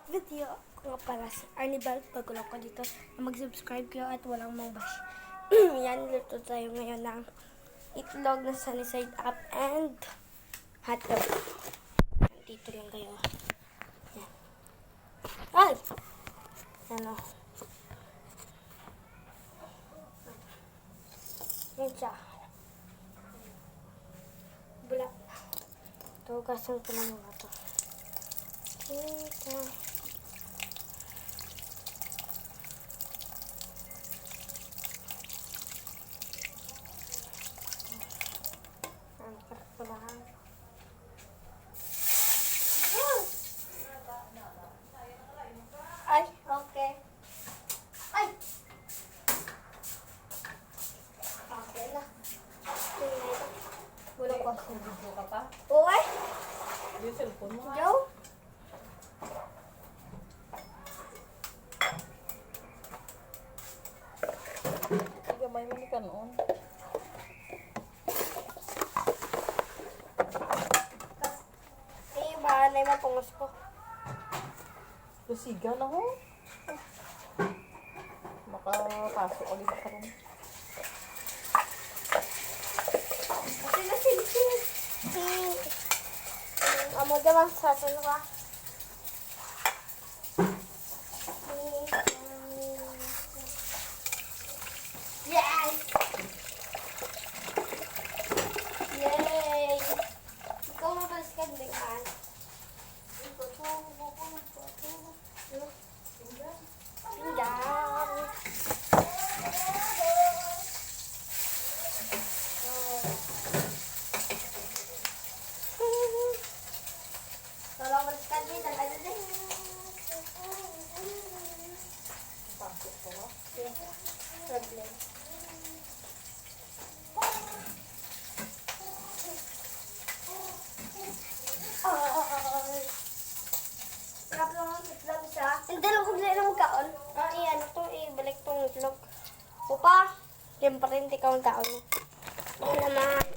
video. Ako nga pala si Arnibal. Bago lang ko dito na mag-subscribe kayo at walang mga bash. Yan, luto tayo ngayon ng itlog na sunny side up and hotdog. Dito lang kayo. Yan. Ay! Ano? Yan siya. Bula. Tugasan ko na muna ito. Ito. Angkat ko lang. Ay, okay. Ay! Okay na. Wala ko. Video ka pa? Uy! Yung cellphone mo. Joe? Sige, may mani ka noon. Eh, ba na yung mapungos ko? Lusiga na ho. Makapasok ulit ka rin. Kasi nasilip. Amo naman sa sano ka? Yes! Yay! Ikaw mabalis ka din man. Pinggan. Tolong balis ka din. Ano din? Pasok ko ha. Yes. Problem. Sarap lang ang itlog siya. Hindi lang kung lang magkaon. Ano to, ibalik tong itlog. Upa, siyempre hindi ka magkaon. Ano naman.